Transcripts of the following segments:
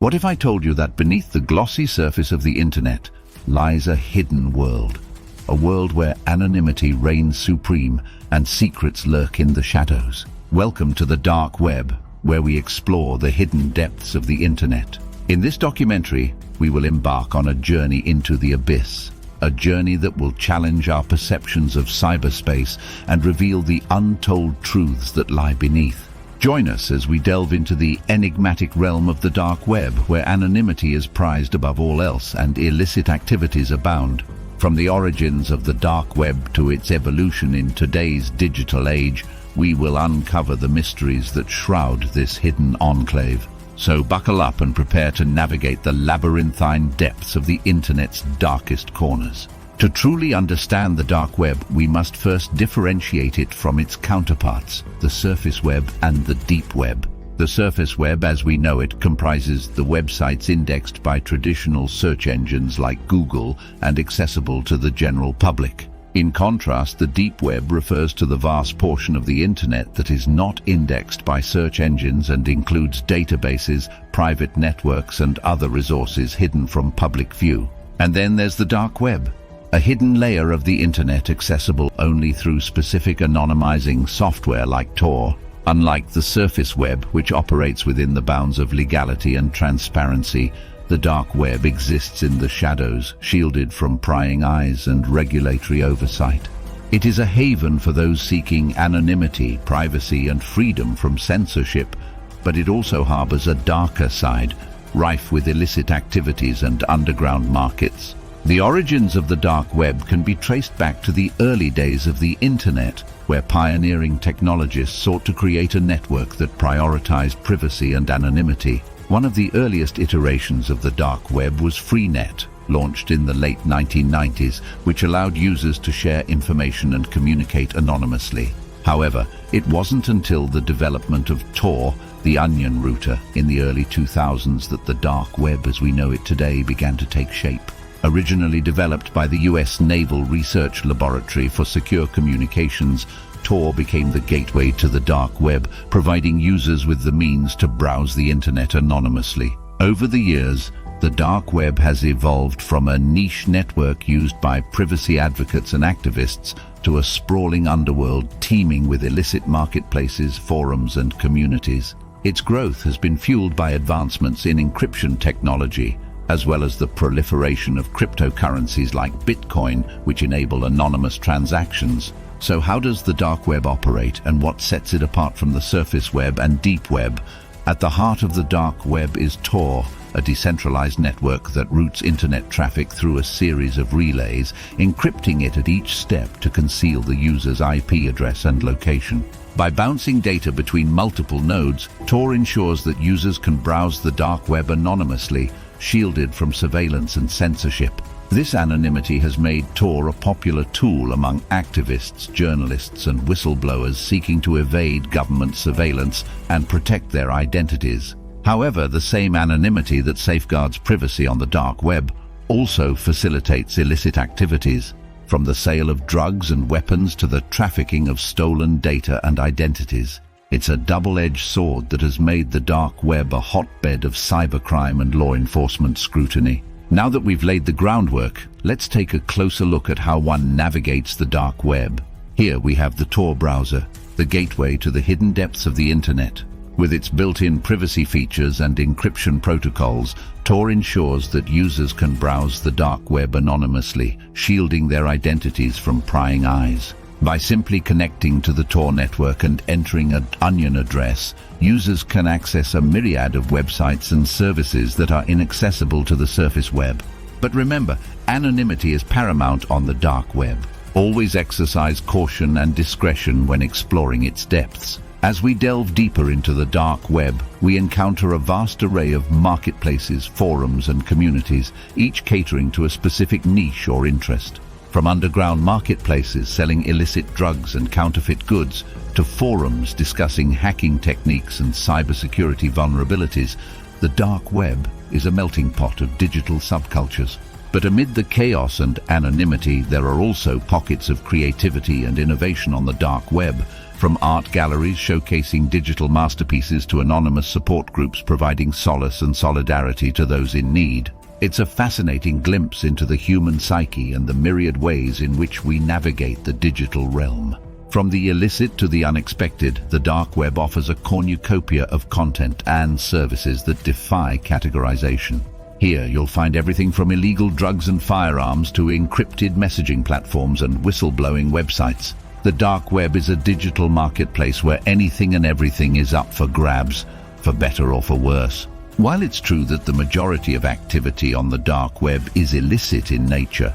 What if I told you that beneath the glossy surface of the internet lies a hidden world? A world where anonymity reigns supreme and secrets lurk in the shadows. Welcome to the dark web, where we explore the hidden depths of the internet. In this documentary, we will embark on a journey into the abyss, a journey that will challenge our perceptions of cyberspace and reveal the untold truths that lie beneath. Join us as we delve into the enigmatic realm of the dark web, where anonymity is prized above all else and illicit activities abound. From the origins of the dark web to its evolution in today's digital age, we will uncover the mysteries that shroud this hidden enclave. So buckle up and prepare to navigate the labyrinthine depths of the internet's darkest corners. To truly understand the dark web, we must first differentiate it from its counterparts, the surface web and the deep web. The surface web, as we know it, comprises the websites indexed by traditional search engines like Google and accessible to the general public. In contrast, the deep web refers to the vast portion of the internet that is not indexed by search engines and includes databases, private networks, and other resources hidden from public view. And then there's the dark web, a hidden layer of the internet accessible only through specific anonymizing software like Tor. Unlike the surface web, which operates within the bounds of legality and transparency, the dark web exists in the shadows, shielded from prying eyes and regulatory oversight. It is a haven for those seeking anonymity, privacy, and freedom from censorship, but it also harbors a darker side, rife with illicit activities and underground markets. The origins of the dark web can be traced back to the early days of the internet, where pioneering technologists sought to create a network that prioritized privacy and anonymity. One of the earliest iterations of the dark web was Freenet, launched in the late 1990s, which allowed users to share information and communicate anonymously. However, it wasn't until the development of Tor, the onion router, in the early 2000s that the dark web as we know it today began to take shape. Originally developed by the US Naval Research Laboratory for Secure Communications, Tor became the gateway to the dark web, providing users with the means to browse the internet anonymously. Over the years, the dark web has evolved from a niche network used by privacy advocates and activists to a sprawling underworld teeming with illicit marketplaces, forums, and communities. Its growth has been fueled by advancements in encryption technology, as well as the proliferation of cryptocurrencies like Bitcoin, which enable anonymous transactions. So how does the dark web operate, and what sets it apart from the surface web and deep web? At the heart of the dark web is Tor, a decentralized network that routes internet traffic through a series of relays, encrypting it at each step to conceal the user's IP address and location. By bouncing data between multiple nodes, Tor ensures that users can browse the dark web anonymously, shielded from surveillance and censorship. This anonymity has made Tor a popular tool among activists, journalists, and whistleblowers seeking to evade government surveillance and protect their identities. However, the same anonymity that safeguards privacy on the dark web also facilitates illicit activities, from the sale of drugs and weapons to the trafficking of stolen data and identities. It's a double-edged sword that has made the dark web a hotbed of cybercrime and law enforcement scrutiny. Now that we've laid the groundwork, let's take a closer look at how one navigates the dark web. Here we have the Tor browser, the gateway to the hidden depths of the internet. With its built-in privacy features and encryption protocols, Tor ensures that users can browse the dark web anonymously, shielding their identities from prying eyes. By simply connecting to the Tor network and entering an onion address, users can access a myriad of websites and services that are inaccessible to the surface web. But remember, anonymity is paramount on the dark web. Always exercise caution and discretion when exploring its depths. As we delve deeper into the dark web, we encounter a vast array of marketplaces, forums, and communities, each catering to a specific niche or interest. From underground marketplaces selling illicit drugs and counterfeit goods, to forums discussing hacking techniques and cybersecurity vulnerabilities, the dark web is a melting pot of digital subcultures. But amid the chaos and anonymity, there are also pockets of creativity and innovation on the dark web. From art galleries showcasing digital masterpieces to anonymous support groups providing solace and solidarity to those in need, it's a fascinating glimpse into the human psyche and the myriad ways in which we navigate the digital realm. From the illicit to the unexpected, the dark web offers a cornucopia of content and services that defy categorization. Here you'll find everything from illegal drugs and firearms to encrypted messaging platforms and whistleblowing websites. The dark web is a digital marketplace where anything and everything is up for grabs, for better or for worse. While it's true that the majority of activity on the dark web is illicit in nature,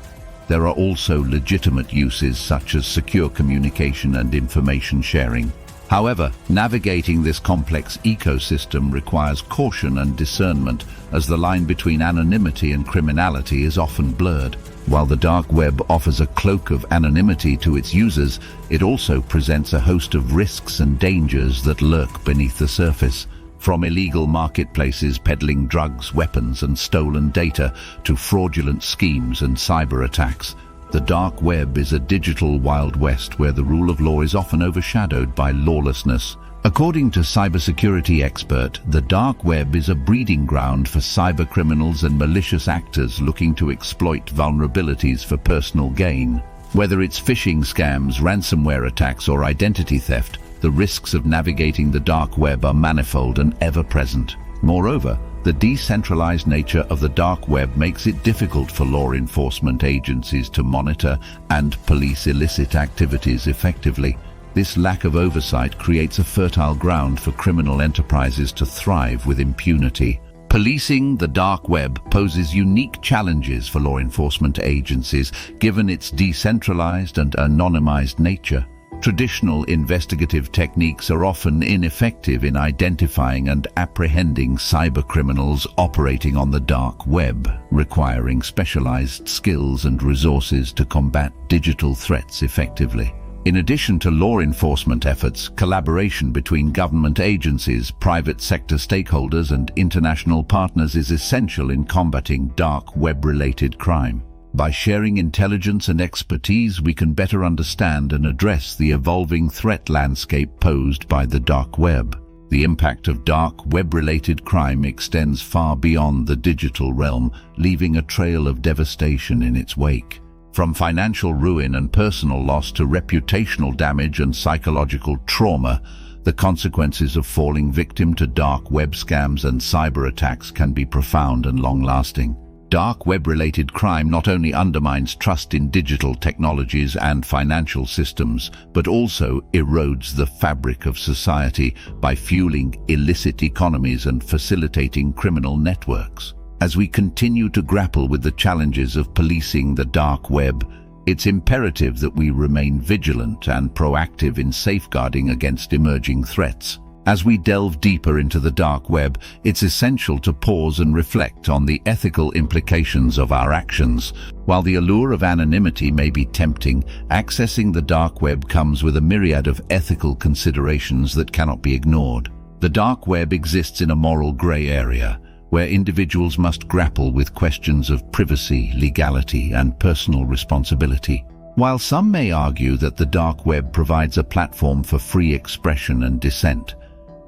there are also legitimate uses such as secure communication and information sharing. However, navigating this complex ecosystem requires caution and discernment, as the line between anonymity and criminality is often blurred. While the dark web offers a cloak of anonymity to its users, it also presents a host of risks and dangers that lurk beneath the surface. From illegal marketplaces peddling drugs, weapons, and stolen data to fraudulent schemes and cyber attacks, the dark web is a digital Wild West where the rule of law is often overshadowed by lawlessness. According to cybersecurity expert, the dark web is a breeding ground for cybercriminals and malicious actors looking to exploit vulnerabilities for personal gain. Whether it's phishing scams, ransomware attacks, or identity theft, the risks of navigating the dark web are manifold and ever-present. Moreover, the decentralized nature of the dark web makes it difficult for law enforcement agencies to monitor and police illicit activities effectively. This lack of oversight creates a fertile ground for criminal enterprises to thrive with impunity. Policing the dark web poses unique challenges for law enforcement agencies, given its decentralized and anonymized nature. Traditional investigative techniques are often ineffective in identifying and apprehending cybercriminals operating on the dark web, requiring specialized skills and resources to combat digital threats effectively. In addition to law enforcement efforts, collaboration between government agencies, private sector stakeholders, and international partners is essential in combating dark web-related crime. By sharing intelligence and expertise, we can better understand and address the evolving threat landscape posed by the dark web. The impact of dark web-related crime extends far beyond the digital realm, leaving a trail of devastation in its wake. From financial ruin and personal loss to reputational damage and psychological trauma, the consequences of falling victim to dark web scams and cyber attacks can be profound and long-lasting. Dark web-related crime not only undermines trust in digital technologies and financial systems, but also erodes the fabric of society by fueling illicit economies and facilitating criminal networks. As we continue to grapple with the challenges of policing the dark web, it's imperative that we remain vigilant and proactive in safeguarding against emerging threats. As we delve deeper into the dark web, it's essential to pause and reflect on the ethical implications of our actions. While the allure of anonymity may be tempting, accessing the dark web comes with a myriad of ethical considerations that cannot be ignored. The dark web exists in a moral gray area, where individuals must grapple with questions of privacy, legality, and personal responsibility. While some may argue that the dark web provides a platform for free expression and dissent,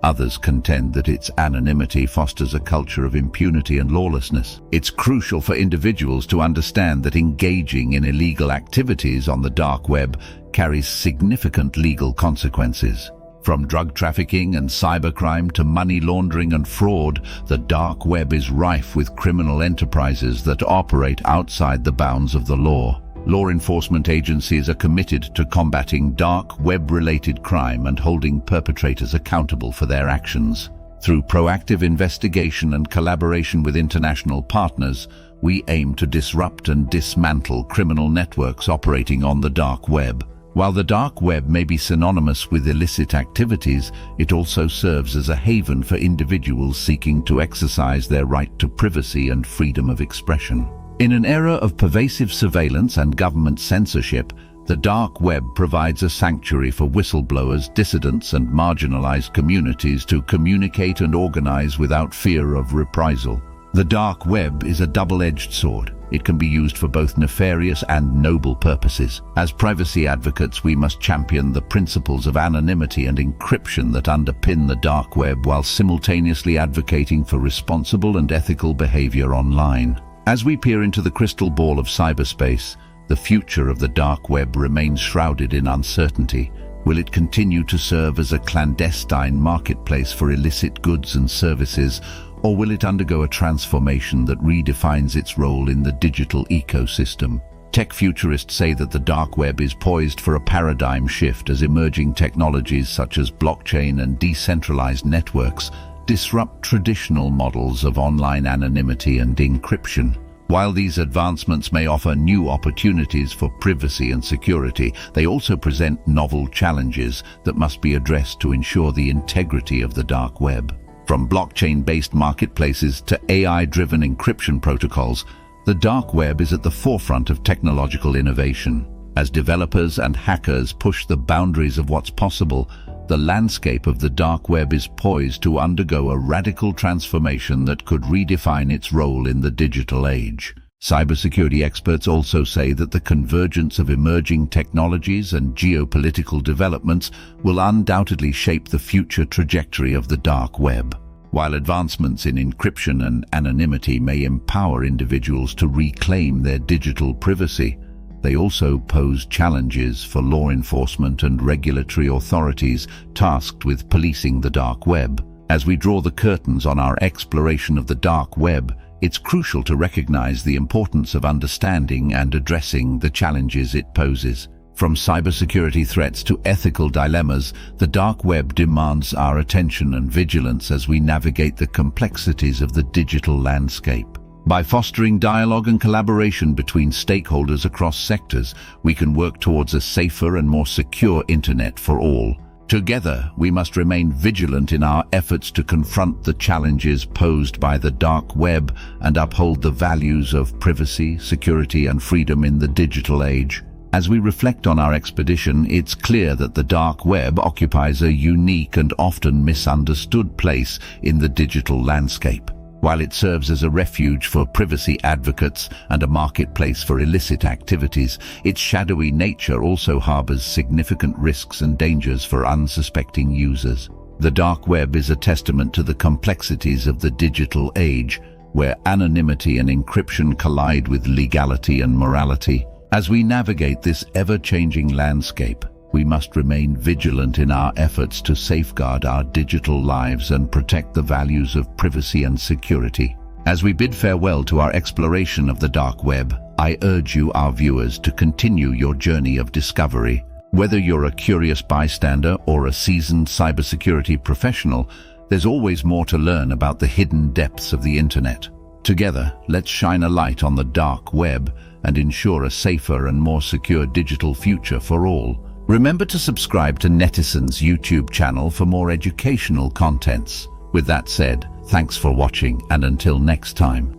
others contend that its anonymity fosters a culture of impunity and lawlessness. It's crucial for individuals to understand that engaging in illegal activities on the dark web carries significant legal consequences. From drug trafficking and cybercrime to money laundering and fraud, the dark web is rife with criminal enterprises that operate outside the bounds of the law. Law enforcement agencies are committed to combating dark web-related crime and holding perpetrators accountable for their actions. Through proactive investigation and collaboration with international partners, we aim to disrupt and dismantle criminal networks operating on the dark web. While the dark web may be synonymous with illicit activities, it also serves as a haven for individuals seeking to exercise their right to privacy and freedom of expression. In an era of pervasive surveillance and government censorship, the dark web provides a sanctuary for whistleblowers, dissidents, and marginalized communities to communicate and organize without fear of reprisal. The dark web is a double-edged sword. it can be used for both nefarious and noble purposes. As privacy advocates, we must champion the principles of anonymity and encryption that underpin the dark web while simultaneously advocating for responsible and ethical behavior online. As we peer into the crystal ball of cyberspace, the future of the dark web remains shrouded in uncertainty. Will it continue to serve as a clandestine marketplace for illicit goods and services, or will it undergo a transformation that redefines its role in the digital ecosystem? Tech futurists say that the dark web is poised for a paradigm shift as emerging technologies such as blockchain and decentralized networks disrupt traditional models of online anonymity and encryption. While these advancements may offer new opportunities for privacy and security, they also present novel challenges that must be addressed to ensure the integrity of the dark web. From blockchain-based marketplaces to AI-driven encryption protocols, the dark web is at the forefront of technological innovation. As developers and hackers push the boundaries of what's possible, the landscape of the dark web is poised to undergo a radical transformation that could redefine its role in the digital age. Cybersecurity experts also say that the convergence of emerging technologies and geopolitical developments will undoubtedly shape the future trajectory of the dark web. While advancements in encryption and anonymity may empower individuals to reclaim their digital privacy, they also pose challenges for law enforcement and regulatory authorities tasked with policing the dark web. As we draw the curtains on our exploration of the dark web, it's crucial to recognize the importance of understanding and addressing the challenges it poses. From cybersecurity threats to ethical dilemmas, the dark web demands our attention and vigilance as we navigate the complexities of the digital landscape. By fostering dialogue and collaboration between stakeholders across sectors, we can work towards a safer and more secure internet for all. Together, we must remain vigilant in our efforts to confront the challenges posed by the dark web and uphold the values of privacy, security, and freedom in the digital age. As we reflect on our expedition, it's clear that the dark web occupies a unique and often misunderstood place in the digital landscape. While it serves as a refuge for privacy advocates and a marketplace for illicit activities, its shadowy nature also harbors significant risks and dangers for unsuspecting users. The dark web is a testament to the complexities of the digital age, where anonymity and encryption collide with legality and morality. As we navigate this ever-changing landscape, we must remain vigilant in our efforts to safeguard our digital lives and protect the values of privacy and security. As we bid farewell to our exploration of the dark web, I urge you, our viewers, to continue your journey of discovery. Whether you're a curious bystander or a seasoned cybersecurity professional, there's always more to learn about the hidden depths of the internet. Together, let's shine a light on the dark web and ensure a safer and more secure digital future for all. Remember to subscribe to Netison's YouTube channel for more educational contents. With that said, thanks for watching, and until next time.